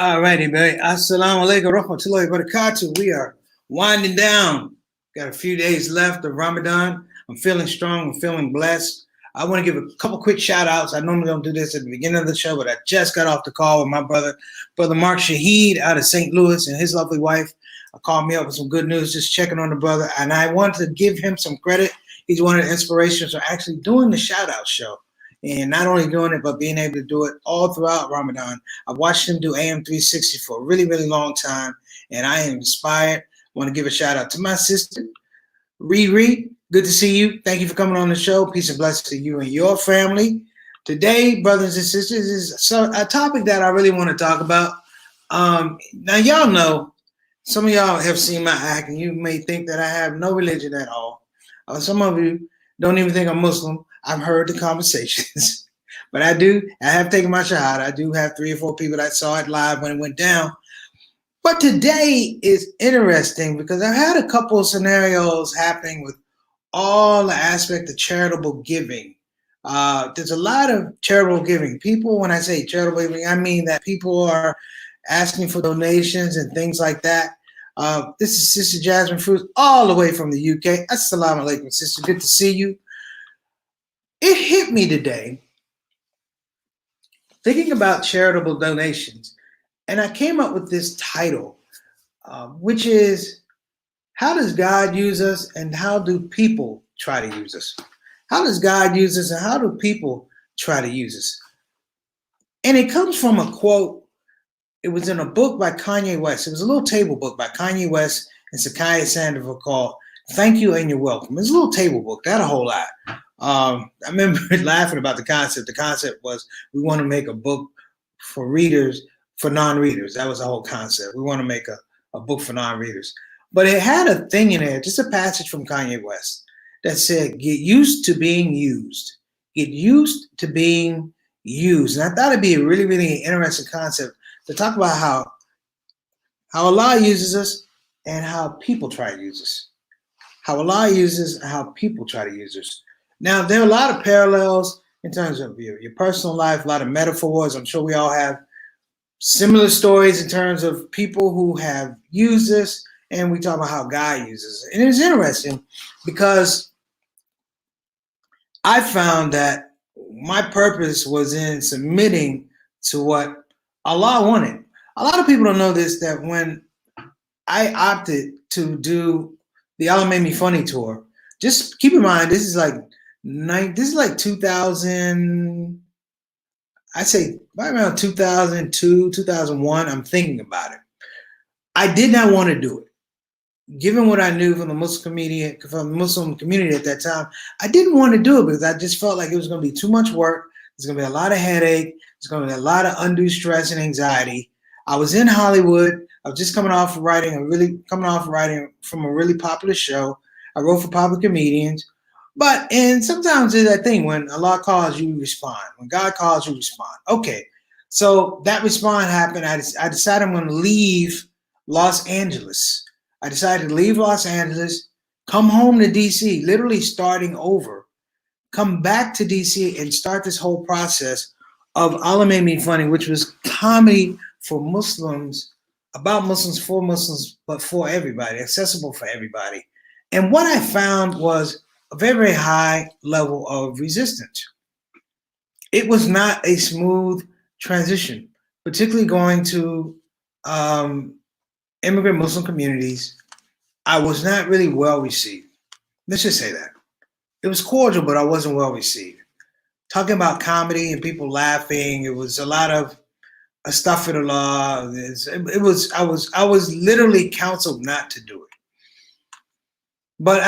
All righty, baby. Assalamu alaikum rahmatullahi wa barakatuh. We are winding down. Got a few days left of Ramadan. I'm feeling strong. I'm feeling blessed. I want to give a couple quick shout outs. I normally don't do this at the beginning of the show, but I just got off the call with my brother Mark Shaheed out of St. Louis, and his lovely wife called me up with some good news, just checking on the brother. And I want to give him some credit. He's one of the inspirations for actually doing the shout out show. And not only doing it, but being able to do it all throughout Ramadan. I've watched him do AM 360 for a really, really long time, and I am inspired. I want to give a shout out to my sister, Riri. Good to see you. Thank you for coming on the show. Peace and blessings to you and your family. Today, brothers and sisters, is a topic that I really want to talk about. Now, y'all know, some of y'all have seen my act, and you may think that I have no religion at all. Some of you don't even think I'm Muslim. I've heard the conversations, but I have taken my shahada. I do have 3 or 4 people that saw it live when it went down. But today is interesting because I've had a couple of scenarios happening with all the aspect of charitable giving. There's a lot of charitable giving. People, when I say charitable giving, I mean that people are asking for donations and things like that. This is Sister Jasmine Fruits, all the way from the UK. Assalamu alaikum, sister. Good to see you. It hit me today thinking about charitable donations, and I came up with this title, which is, how does God use us and how do people try to use us? How does God use us and how do people try to use us? And it comes from a quote. It was in a book by Kanye West. It was a little table book by Kanye West and Sakaya Sandoval called Thank You and You're Welcome. It's a little table book, not a whole lot. I remember laughing about the concept. The concept was we want to make a book for readers, for non-readers. That was the whole concept. We want to make a book for non-readers. But it had a thing in there, just a passage from Kanye West that said, get used to being used. Get used to being used. And I thought it'd be a really, really interesting concept to talk about how Allah uses us and how people try to use us. How Allah uses and how people try to use us. Now, there are a lot of parallels in terms of your personal life, a lot of metaphors. I'm sure we all have similar stories in terms of people who have used this, and we talk about how God uses it. And it's interesting because I found that my purpose was in submitting to what Allah wanted. A lot of people don't know this, that when I opted to do the Allah Made Me Funny tour, just keep in mind, this is like 2000, I say right around 2002, 2001, I'm thinking about it. I did not want to do it. Given what I knew from the Muslim community at that time, I didn't want to do it because I just felt like it was going to be too much work. There's going to be a lot of headache. There's going to be a lot of undue stress and anxiety. I was in Hollywood. I was just coming off writing from a really popular show. I wrote for popular comedians. And sometimes there's that thing when Allah calls, you respond. When God calls, you respond. Okay, so that response happened. I decided I'm going to leave Los Angeles. I decided to leave Los Angeles, come home to DC, literally starting over, come back to DC and start this whole process of Allah Made Me Funny, which was comedy for Muslims, about Muslims, for Muslims, but for everybody, accessible for everybody. And what I found was a very, very high level of resistance. It was not a smooth transition, particularly going to immigrant Muslim communities. I was not really well received. Let's just say that. It was cordial, but I wasn't well received. Talking about comedy and people laughing, it was a lot of astaghfirullah. I was literally counseled not to do it. But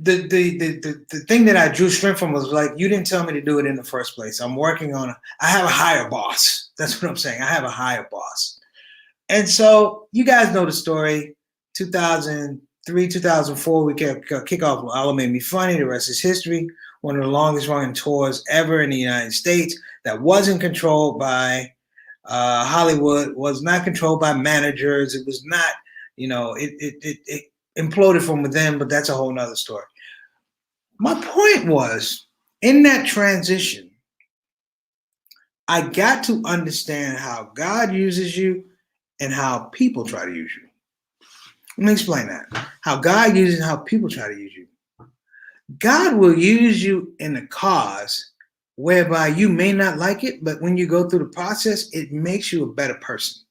the thing that I drew strength from was like, you didn't tell me to do it in the first place. I'm working on I have a higher boss. That's what I'm saying. I have a higher boss. And so you guys know the story. 2003, 2004, we kick off with Allah Made Me Funny. The rest is history. One of the longest running tours ever in the United States that wasn't controlled by Hollywood, was not controlled by managers. It was not, it imploded from within, but that's a whole nother story. My point was, in that transition, I got to understand how God uses you and how people try to use you. Let me explain that. How God uses and how people try to use you. God will use you in a cause whereby you may not like it, but when you go through the process, it makes you a better person.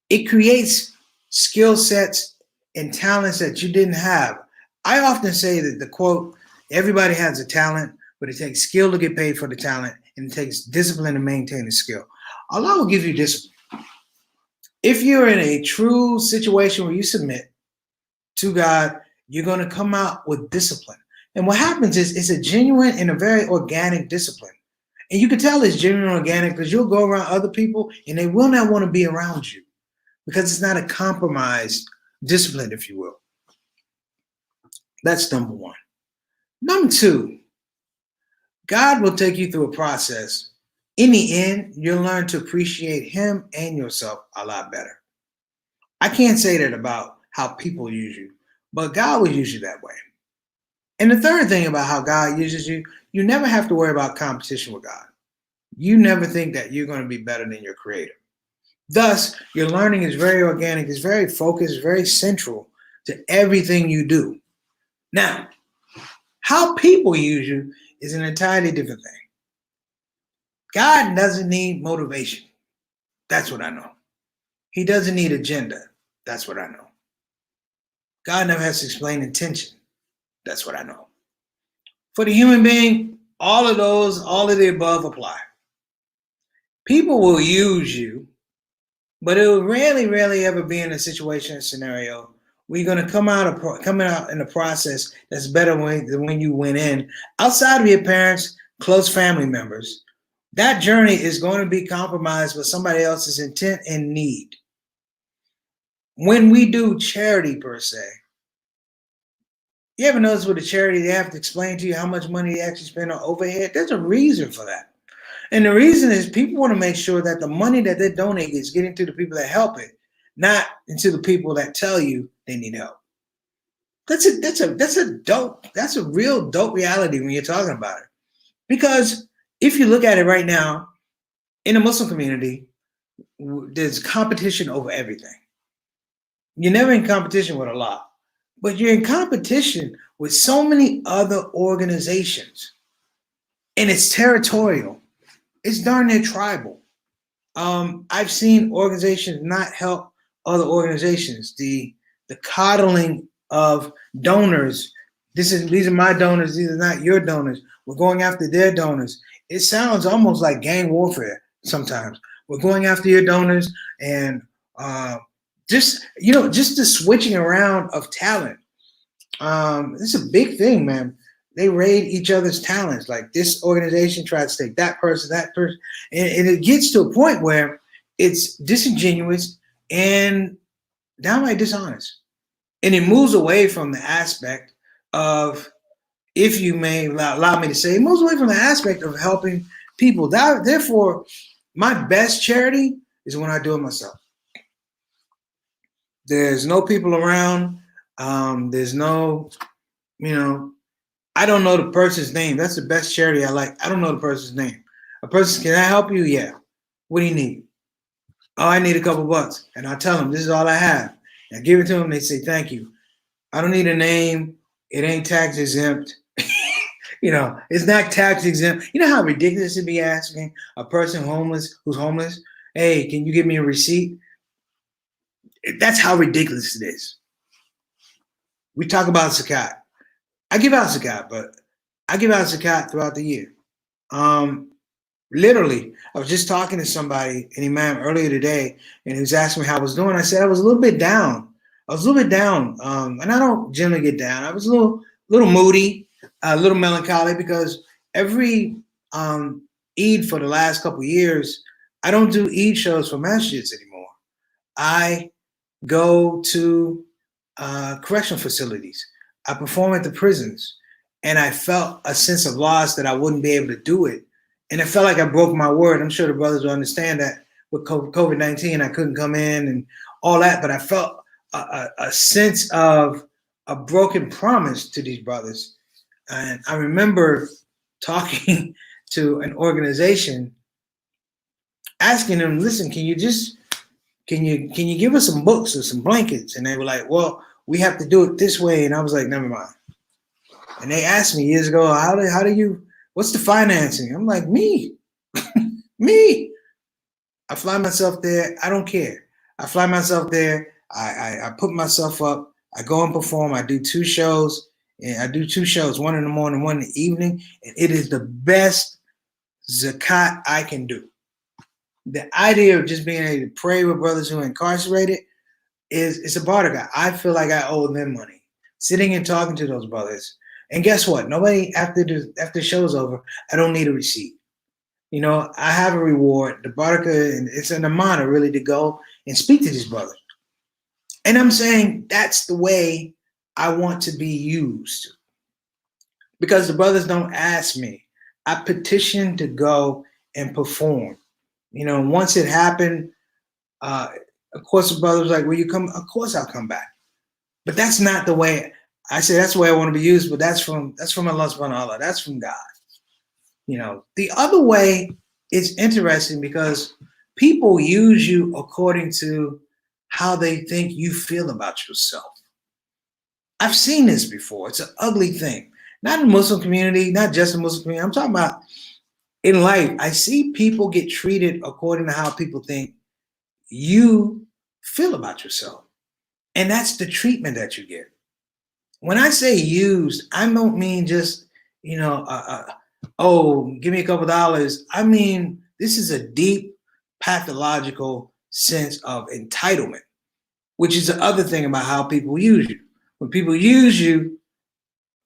It creates skill sets and talents that you didn't have. I often say that the quote, everybody has a talent, but it takes skill to get paid for the talent, and it takes discipline to maintain the skill. Allah will give you discipline. If you're in a true situation where you submit to God, you're going to come out with discipline. And what happens is it's a genuine and a very organic discipline. And you can tell it's genuine and organic because you'll go around other people and they will not want to be around you because it's not a compromised discipline, if you will. That's number one. Number two, God will take you through a process. In the end, you'll learn to appreciate Him and yourself a lot better. I can't say that about how people use you, but God will use you that way. And the third thing about how God uses you, you never have to worry about competition with God. You never think that you're going to be better than your Creator. Thus, your learning is very organic, it's very focused, very central to everything you do. Now, how people use you is an entirely different thing. God doesn't need motivation. That's what I know. He doesn't need agenda. That's what I know. God never has to explain intention. That's what I know. For the human being, all of the above apply. People will use you, but it will rarely ever be in a situation or scenario where you're going to come out in a process that's better than when you went in. Outside of your parents, close family members, that journey is going to be compromised with somebody else's intent and need. When we do charity per se, you ever notice with a charity, they have to explain to you how much money they actually spend on overhead? There's a reason for that. And the reason is people want to make sure that the money that they donate is getting to the people that help it, not into the people that tell you they need help. That's a real dope reality when you're talking about it. Because if you look at it right now, in the Muslim community, there's competition over everything. You're never in competition with Allah, but you're in competition with so many other organizations. And it's territorial. It's darn near tribal. I've seen organizations not help other organizations. The coddling of donors. These are my donors. These are not your donors. We're going after their donors. It sounds almost like gang warfare sometimes. We're going after your donors, and just the switching around of talent. It's a big thing, man. They raid each other's talents. Like this organization tries to take that person, and it gets to a point where it's disingenuous and downright dishonest. And it moves away from the aspect of, if you may allow me to say, it moves away from the aspect of helping people. Therefore, my best charity is when I do it myself. There's no people around. There's no, I don't know the person's name. That's the best charity I like. I don't know the person's name. A person, can I help you? Yeah. What do you need? Oh, I need a couple bucks. And I tell them, this is all I have. And I give it to them. They say, thank you. I don't need a name. It ain't tax exempt. It's not tax exempt. You know how ridiculous it'd be asking a person who's homeless, hey, can you give me a receipt? That's how ridiculous it is. We talk about zakat. I give out zakat, but I give out zakat throughout the year. Literally, I was just talking to somebody, an imam, earlier today, and he was asking me how I was doing. I said I was a little bit down. And I don't generally get down. I was a little moody, a little melancholy, because every Eid for the last couple of years, I don't do Eid shows for masjids anymore. I go to correctional facilities. I perform at the prisons, and I felt a sense of loss that I wouldn't be able to do it. And it felt like I broke my word. I'm sure the brothers will understand that with COVID-19, I couldn't come in and all that, but I felt a sense of a broken promise to these brothers. And I remember talking to an organization asking them, listen, can you give us some books or some blankets? And they were like, well, we have to do it this way. And I was like, never mind. And they asked me years ago, what's the financing? I'm like, me. I fly myself there. I don't care. I fly myself there. I put myself up. I go and perform. I do 2 shows. And I do 2 shows, one in the morning, one in the evening. And it is the best zakat I can do. The idea of just being able to pray with brothers who are incarcerated it's a barter. I feel like I owe them money. Sitting and talking to those brothers. And guess what? Nobody, after the show's over, I don't need a receipt. You know, I have a reward, the barakah, and it's an honor really to go and speak to these brothers. And I'm saying that's the way I want to be used. Because the brothers don't ask me. I petition to go and perform. You know, once it happened, of course the brother was like, will you come? Of course I'll come back. But that's not the way. I say that's the way I want to be used, but that's from Allah subhanahu wa ta'ala. That's from God. You know, the other way is interesting because people use you according to how they think you feel about yourself. I've seen this before. It's an ugly thing. Not in the Muslim community, not just in the Muslim community. I'm talking about in life. I see people get treated according to how people think you feel about yourself. And that's the treatment that you get. When I say used, I don't mean just, you know, oh, give me a couple dollars. I mean, this is a deep pathological sense of entitlement, which is the other thing about how people use you. When people use you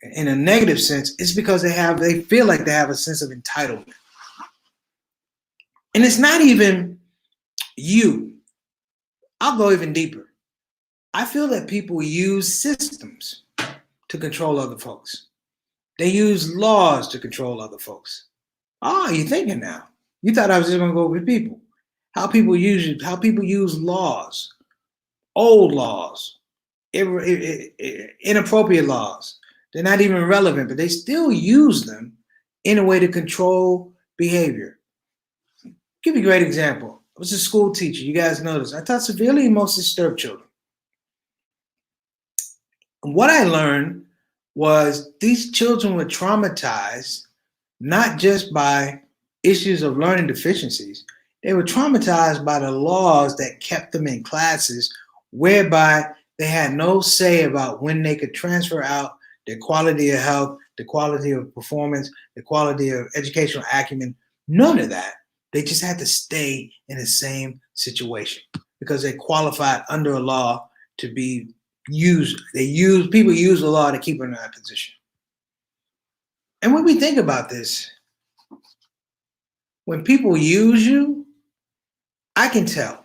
in a negative sense, it's because they feel like they have a sense of entitlement. And it's not even you. I'll go even deeper. I feel that people use systems to control other folks. They use laws to control other folks. You're thinking now. You thought I was just going to go with people. How people use laws, old laws, inappropriate laws. They're not even relevant, but they still use them in a way to control behavior. I'll give you a great example. I was a school teacher. You guys know this. I taught severely emotionally disturbed children. And what I learned was these children were traumatized not just by issues of learning deficiencies. They were traumatized by the laws that kept them in classes whereby they had no say about when they could transfer out, their quality of health, the quality of performance, the quality of educational acumen, none of that. They just had to stay in the same situation because they qualified under a law to be used. People use the law to keep them in that position. And when we think about this, when people use you, I can tell.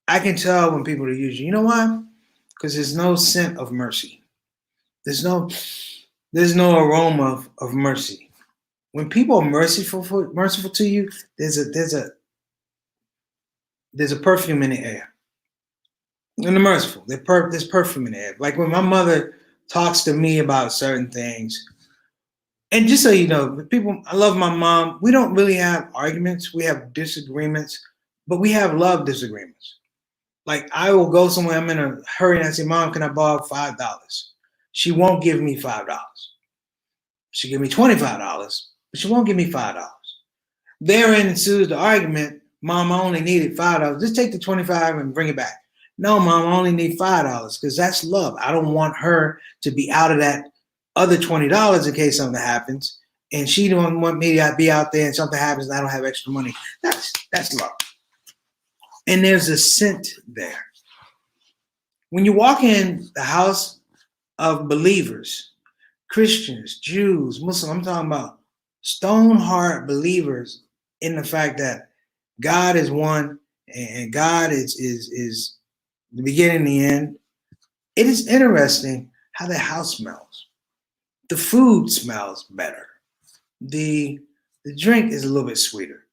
I can tell when people use you. You know why? Because there's no scent of mercy. There's no aroma of mercy. When people are merciful to you, there's a perfume in the air. And they're merciful. There's perfume in the air. Like when my mother talks to me about certain things, and just so you know, I love my mom. We don't really have arguments. We have disagreements, but we have love disagreements. Like I will go somewhere, I'm in a hurry, and I say, Mom, can I borrow $5? She won't give me $5. She'll give me $25, but she won't give me $5. Therein ensues the argument, Mom, I only needed $5. Just take the 25 and bring it back. No, Mom, I only need $5 because that's love. I don't want her to be out of that other $20 in case something happens. And she don't want me to be out there and something happens and I don't have extra money. That's love. And there's a scent there. When you walk in the house of believers, Christians, Jews, Muslims, I'm talking about stone hard believers in the fact that God is one and God is the beginning and the end. It is interesting how the house smells. The food smells better. The drink is a little bit sweeter.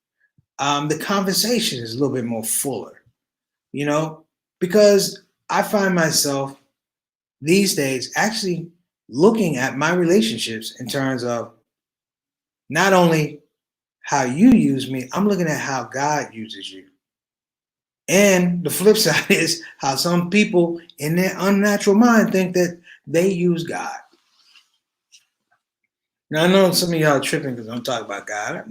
The conversation is a little bit more fuller, you know, because I find myself these days actually looking at my relationships in terms of not only how you use me. I'm looking at how God uses you. And the flip side is how some people in their unnatural mind think that they use God. Now, I know some of y'all are tripping because I'm talking about God.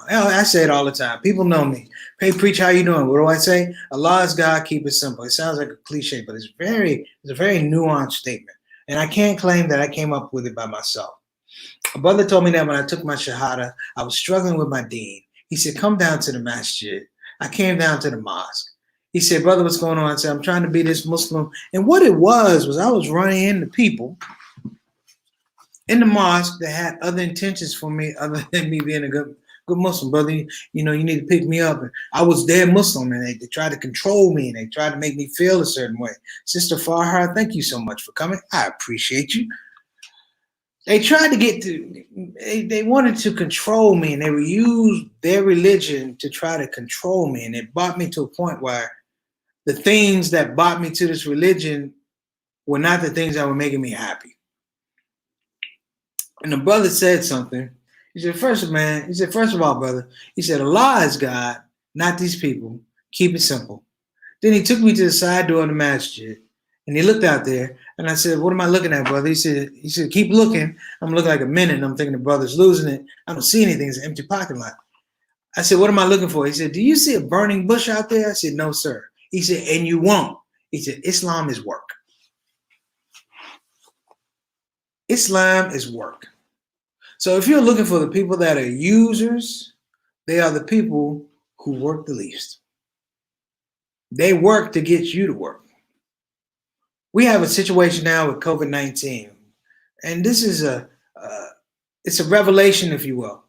I say it all the time. People know me. Hey, preach, how you doing? What do I say? Allah is God, keep it simple. It sounds like a cliche, but it's a very nuanced statement. And I can't claim that I came up with it by myself. A brother told me that when I took my Shahada, I was struggling with my deen. He said, come down to the masjid. I came down to the mosque. He said, brother, what's going on? I said, I'm trying to be this Muslim. And what it was I was running into people in the mosque that had other intentions for me other than me being a good Muslim, brother. You know, you need to pick me up. And I was their Muslim, and they tried to control me, and they tried to make me feel a certain way. Sister Farhar, thank you so much for coming. I appreciate you. They tried to they wanted to control me, and they would use their religion to try to control me. And it brought me to a point where the things that brought me to this religion were not the things that were making me happy. And the brother said something. He said, first of all, brother, he said, Allah is God, not these people. Keep it simple. Then he took me to the side door of the masjid, and he looked out there, and I said, what am I looking at, brother? He said, keep looking. I'm looking like a minute, and I'm thinking the brother's losing it. I don't see anything. It's an empty parking lot. I said, what am I looking for? He said, do you see a burning bush out there? I said, no, sir. He said, and you won't. He said, Islam is work. Islam is work. So if you're looking for the people that are users, they are the people who work the least. They work to get you to work. We have a situation now with COVID-19, and this is it's a revelation, if you will.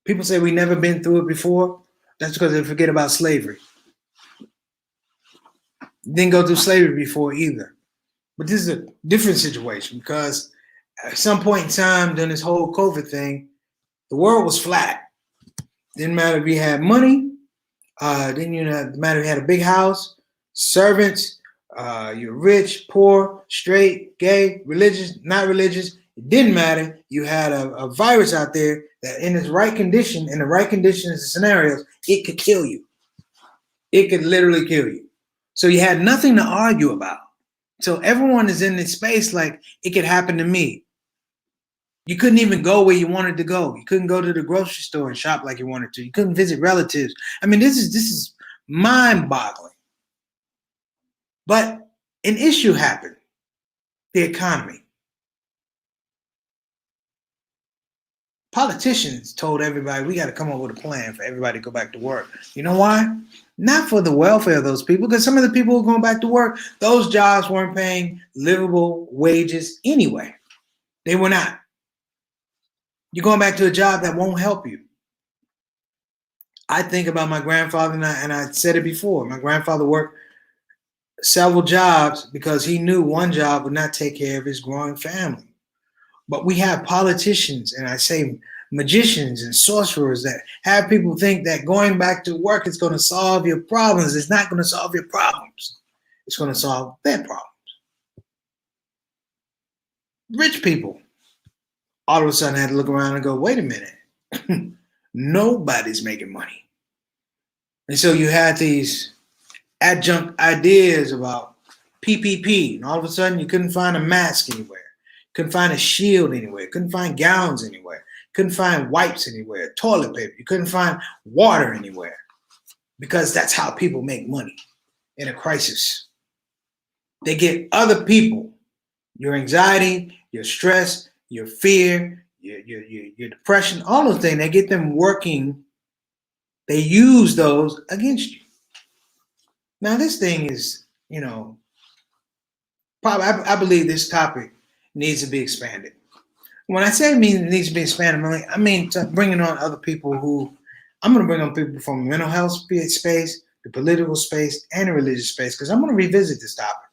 People say we never been through it before. That's because they forget about slavery. Didn't go through slavery before either. But this is a different situation because at some point in time during this whole COVID thing, the world was flat. Didn't matter if you had money, didn't matter if you had a big house, servants, you're rich, poor, straight, gay, religious, not religious. It didn't matter. You had a virus out there that in its right condition, in the right conditions and scenarios, it could kill you. It could literally kill you. So you had nothing to argue about. So everyone is in this space like it could happen to me. You couldn't even go where you wanted to go. You couldn't go to the grocery store and shop like you wanted to. You couldn't visit relatives. I mean, this is mind-boggling. But an issue happened. The economy. Politicians told everybody, we got to come up with a plan for everybody to go back to work. You know why? Not for the welfare of those people, because some of the people who are going back to work, those jobs weren't paying livable wages anyway. They were not. You're going back to a job that won't help you. I think about my grandfather, and I said it before. My grandfather worked several jobs because he knew one job would not take care of his growing family. But we have politicians, and I say magicians and sorcerers that have people think that going back to work is going to solve your problems. It's not going to solve your problems. It's going to solve their problems. Rich people all of a sudden had to look around and go, wait a minute, nobody's making money. And so you had these adjunct ideas about PPP, and all of a sudden you couldn't find a mask anywhere. Couldn't find a shield anywhere. Couldn't find gowns anywhere. Couldn't find wipes anywhere. Toilet paper. You couldn't find water anywhere. Because that's how people make money in a crisis. They get other people, your anxiety, your stress, your fear, your depression, all those things, they get them working. They use those against you. Now this thing is, probably I believe this topic needs to be expanded. When I say it needs to be expanded, I mean bringing on other people I'm going to bring on people from the mental health space, the political space, and the religious space, because I'm going to revisit this topic.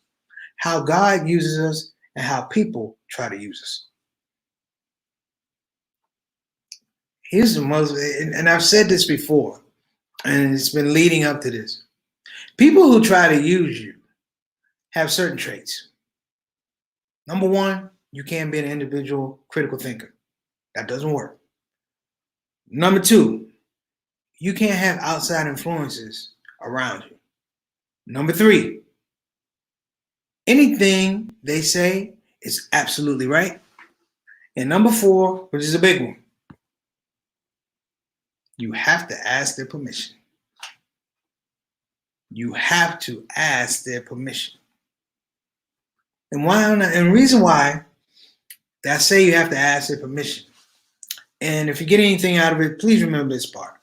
How God uses us and how people try to use us. Here's the most, and I've said this before, and it's been leading up to this. People who try to use you have certain traits. Number one, you can't be an individual critical thinker. That doesn't work. Number two, you can't have outside influences around you. Number 3, anything they say is absolutely right. And number 4, which is a big one, you have to ask their permission. You have to ask their permission. And the reason why I say you have to ask their permission, and if you get anything out of it, please remember this part.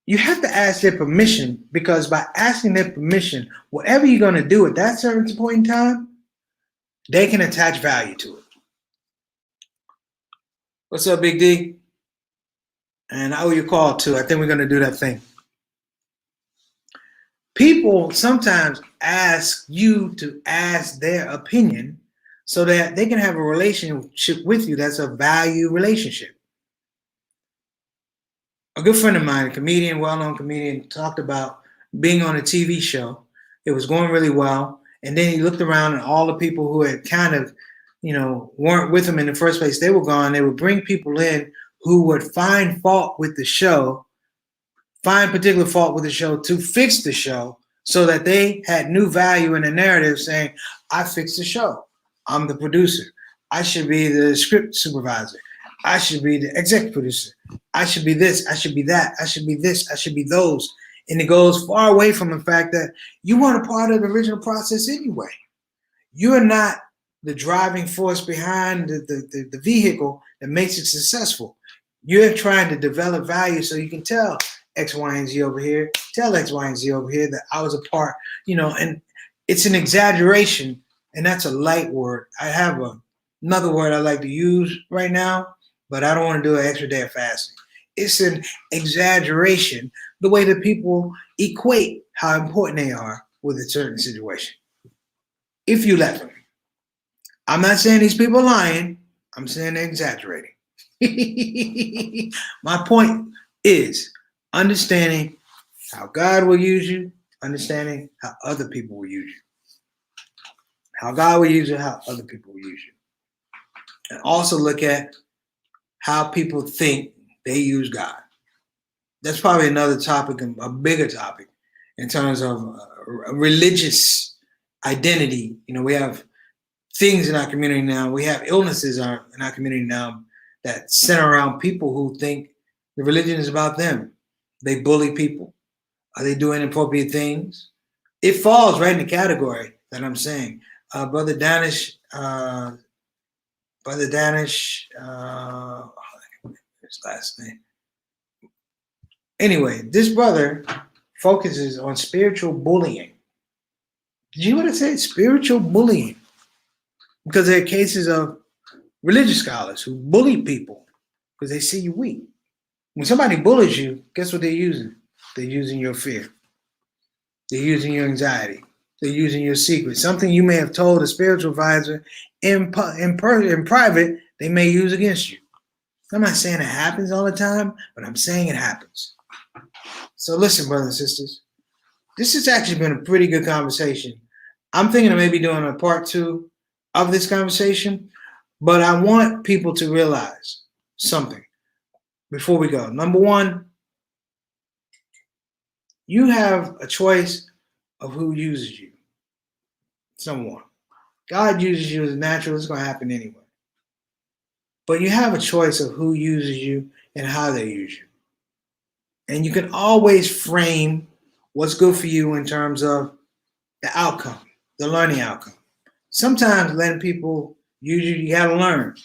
You have to ask their permission, because by asking their permission, whatever you're going to do at that certain point in time, they can attach value to it. What's up, Big D? And I owe you a call too. I think we're going to do that thing. People sometimes ask you to ask their opinion so that they can have a relationship with you that's a value relationship. A good friend of mine, a comedian, well-known comedian, talked about being on a TV show. It was going really well. And then he looked around, and all the people who had kind of, weren't with him in the first place, they were gone. They would bring people in who would find fault with the show, find particular fault with the show to fix the show, so that they had new value in the narrative, saying, I fixed the show. I'm the producer. I should be the script supervisor. I should be the executive producer. I should be this. I should be that. I should be this. I should be those. And it goes far away from the fact that you weren't a part of the original process anyway. You are not the driving force behind the vehicle that makes it successful. You're trying to develop value so you can tell X, Y, and Z over here, tell X, Y, and Z over here that I was a part, and it's an exaggeration, and that's a light word. I have another word I like to use right now, but I don't want to do an extra day of fasting. It's an exaggeration, the way that people equate how important they are with a certain situation. If you let them. I'm not saying these people are lying. I'm saying they're exaggerating. My point is understanding how God will use you, understanding how other people will use you. How God will use you, how other people will use you. And also look at how people think they use God. That's probably another topic, a bigger topic, in terms of religious identity. We have things in our community now. We have illnesses in our community now that center around people who think the religion is about them. They bully people. Are they doing inappropriate things? It falls right in the category that I'm saying. Brother Danish, his last name. Anyway, this brother focuses on spiritual bullying. Did you want to say spiritual bullying? Because there are cases of religious scholars who bully people because they see you weak. When somebody bullies you, guess what they're using? They're using your fear. They're using your anxiety. They're using your secret. Something you may have told a spiritual advisor in private, they may use against you. I'm not saying it happens all the time, but I'm saying it happens. So listen, brothers and sisters, this has actually been a pretty good conversation. I'm thinking of maybe doing a part 2 of this conversation, but I want people to realize something before we go. Number 1, you have a choice of who uses you. Someone. God uses you as natural. It's going to happen anyway. But you have a choice of who uses you and how they use you. And you can always frame what's good for you in terms of the outcome, the learning outcome. Sometimes letting people use you got to learn.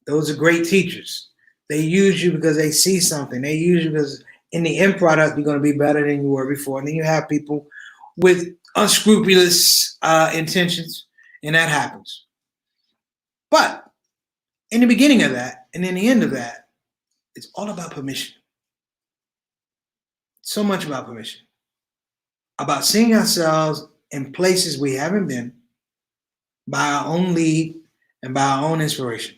Those are great teachers. They use you because they see something. They use you because in the end product, you're going to be better than you were before. And then you have people with unscrupulous intentions, and that happens. But in the beginning of that, and in the end of that, it's all about permission. So much about permission. About seeing ourselves in places we haven't been by our own lead and by our own inspiration.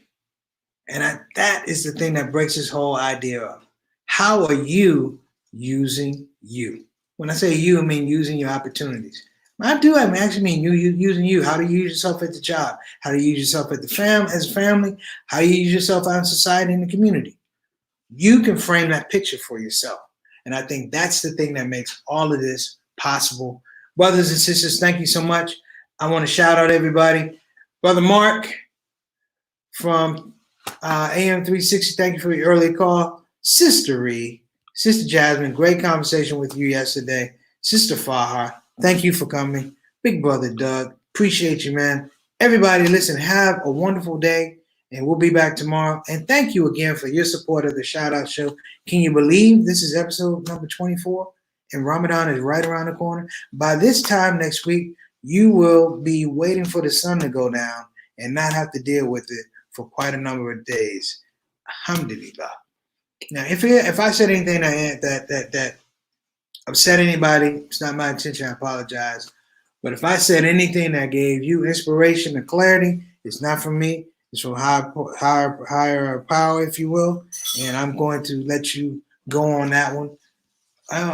And that is the thing that breaks this whole idea of how are you using you? When I say you, I mean using your opportunities. I actually mean you using you. How do you use yourself at the job? How do you use yourself at as a family? How do you use yourself out in society and the community? You can frame that picture for yourself. And I think that's the thing that makes all of this possible. Brothers and sisters, thank you so much. I want to shout out everybody. Brother Mark from AM 360, thank you for your early call. Sister Ree, Sister Jasmine, great conversation with you yesterday. Sister Fahar, thank you for coming. Big Brother Doug, appreciate you, man. Everybody, listen, have a wonderful day, and we'll be back tomorrow. And thank you again for your support of the Shout Out Show. Can you believe this is episode number 24? And Ramadan is right around the corner. By this time next week, you will be waiting for the sun to go down and not have to deal with it for quite a number of days. Alhamdulillah. Now, if I said anything that upset anybody, it's not my intention. I apologize. But if I said anything that gave you inspiration and clarity, it's not from me. It's from higher power, if you will. And I'm going to let you go on that one.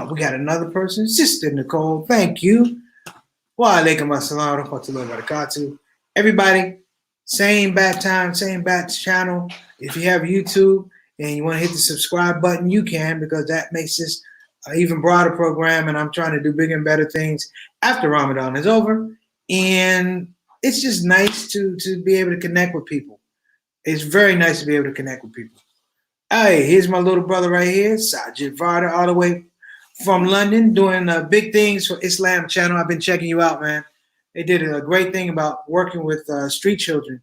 We got another person, Sister Nicole. Thank you. Wa alaikum assalam wa rahmatullahi wa barakatuh. Everybody, same bat time, same bat channel. If you have YouTube and you want to hit the subscribe button, you can, because that makes this an even broader program. And I'm trying to do bigger and better things after Ramadan is over. And it's just nice to be able to connect with people. It's very nice to be able to connect with people. Hey, here's my little brother right here, Sajid Varda, all the way from London, doing big things for Islam Channel. I've been checking you out, man. They did a great thing about working with street children,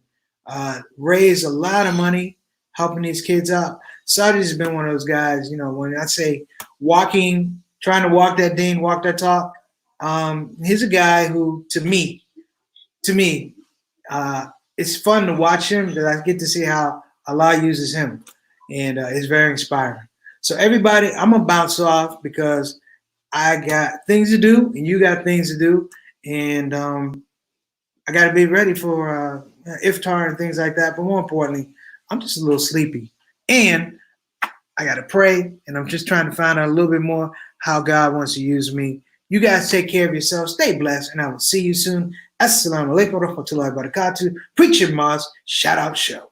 raised a lot of money helping these kids out. Sajid has been one of those guys, you know, when I say walking, trying to walk that deen, walk that talk, he's a guy who, to me, it's fun to watch him because I get to see how Allah uses him, and it's very inspiring. So everybody, I'm gonna bounce off because I got things to do and you got things to do, and I got to be ready for iftar and things like that. But more importantly, I'm just a little sleepy, and I got to pray, and I'm just trying to find out a little bit more how God wants to use me. You guys take care of yourselves, stay blessed, and I will see you soon. Assalamu alaikum wa rahmatullahi wa barakatuh. Preacher Maz, Shout Out Show.